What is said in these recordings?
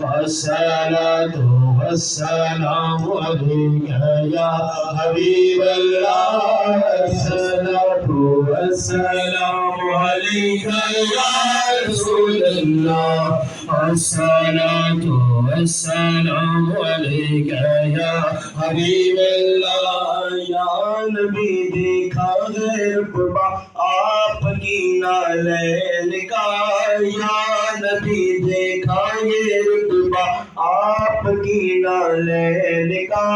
والصلاة والسلام عليك يا حبيب الله الصلاة والسلام عليك يا رسول الله الصلاة والسلام عليك يا حبيب اللہ یا نبی دیکھا ہے رتبہ آپ کی نالین کا یا نبی دیکھا یہ رتبہ آپ کی نالین کا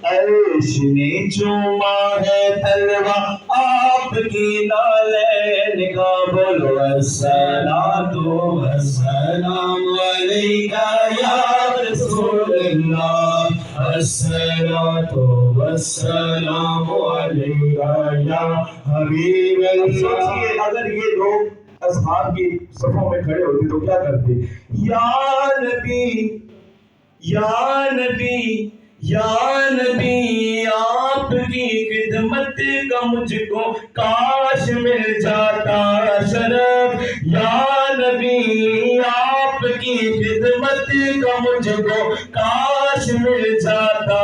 عرش نے چوما ہے تلوہ آپ کی نالین کا بولو الصلاۃ والسلام علیکہ یا رسول اللہ الصلاۃ والسلام علیکہ یا حبیب اللہ اگر یہ لوگ اصحاب کی صفوں میں کھڑے ہوتے تو کیا کرتے یا نبی یا نبی یا نبی آپ کی خدمت کا مجھ کو کاش مل جاتا شرف یا نبی آپ کی خدمت کا مجھ کو کاش مل جاتا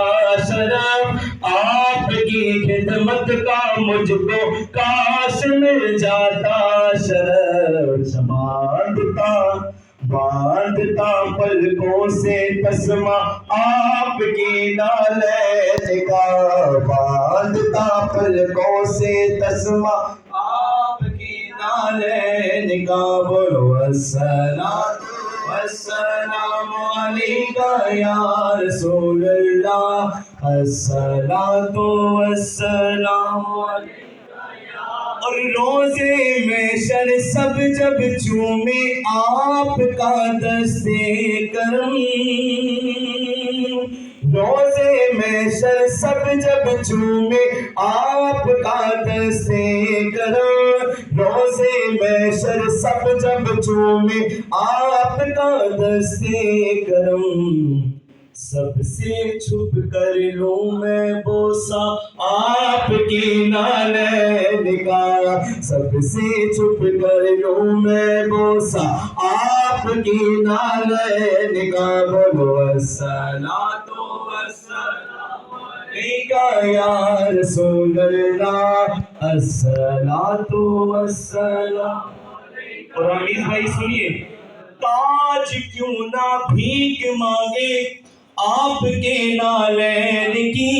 شرف آپ کی خدمت کا مجھ کو کاش مل جاتا شرف باندھتا پلکوں سے تسمہ آپ کی نالین کا باندھتا پلکوں سے تسمہ آپ کی نالین کا بولو الصلاۃ والسلام علیکہ یا رسول اللہ الصلاۃ والسلام علیکہ اور روزے محشر سب جب چومے آپ کا دستے کرم روزے محشر سب جب چومے آپ کا دستے کرم روزے محشر سب جب چومے آپ کا دستے کرم سب سے چھپ کر لوں میں بوسہ آپ کی نالین کا سب سے چھپ کر لوں میں بوسہ آپ کی نالین کا بولو الصلاۃ والسلام علیکہ یا رسول اللہ الصلاۃ والسلام علیکہ اور عزیز بھائی سنیے تاج کیوں نہ بھیک مانگے آپ کے نالین کی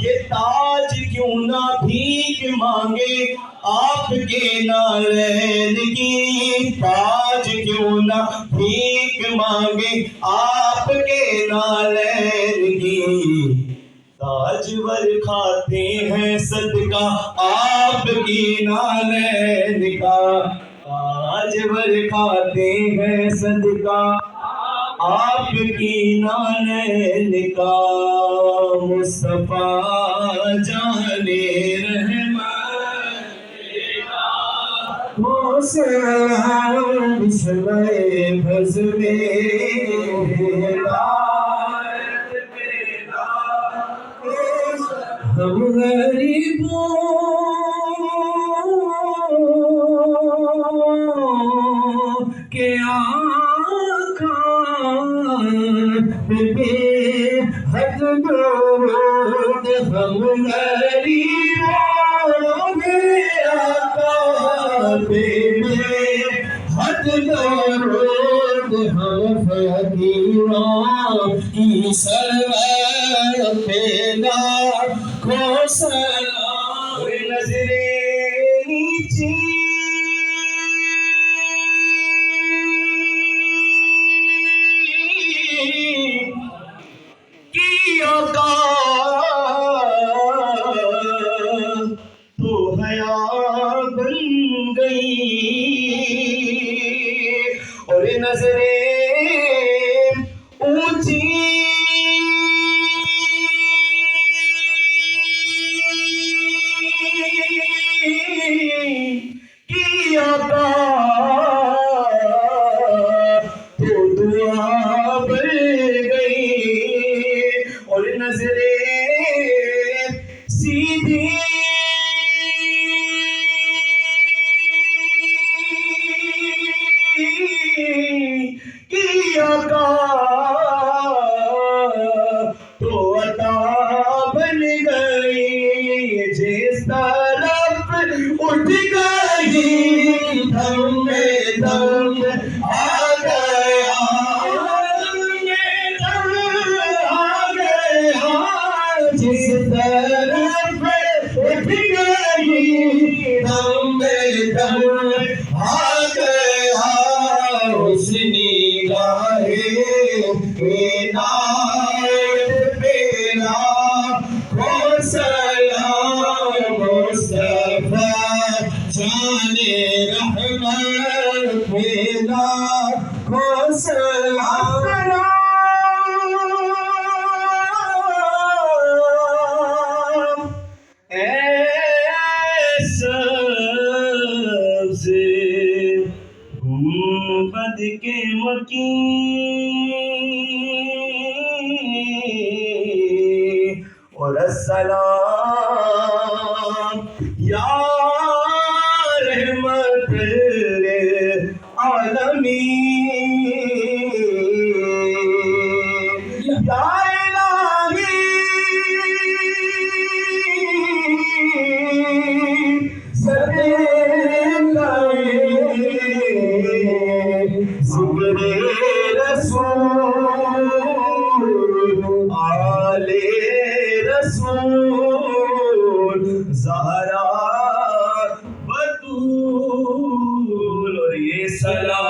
یہ تاج کیوں نہ بھیک مانگے آپ کے نالین کی تاج کیوں نہ بھیک مانگے آپ کے نالین کی تاجور کھاتے ہیں صدقہ آپ کی نالین کا تاجور کھاتے ہیں صدقہ آپ کی نالین کا مصطفیٰ جانے رحمت حسین بسم بھز میں ہم غریبوں کے آقا بے حد درود ہم غریبوں کے آقا بے حد درود ہم فقیروں کی سرور پہ لاکھوں سلام نظر نیچی تو حیا بن گئی اور نظریں اونچی کی آقا تو دعا بڑھ گئی اور نظریں سیدھی آقا تو عطا بن گئی جس طرف اٹھ گئی دم میں دم آ گیا دم میں دم آ گیا جس طرف اٹھ گئی دم میں دم آ گیا اس نگاہ عنایت میرا کو سلام مصطفیٰ جان رحمت میرا کو سلام سبز گنبد کے مکین اور السلام یا رحمت للعالمین یا الہی ذکر رسول آل رسول زہرا بطول اور یہ سلام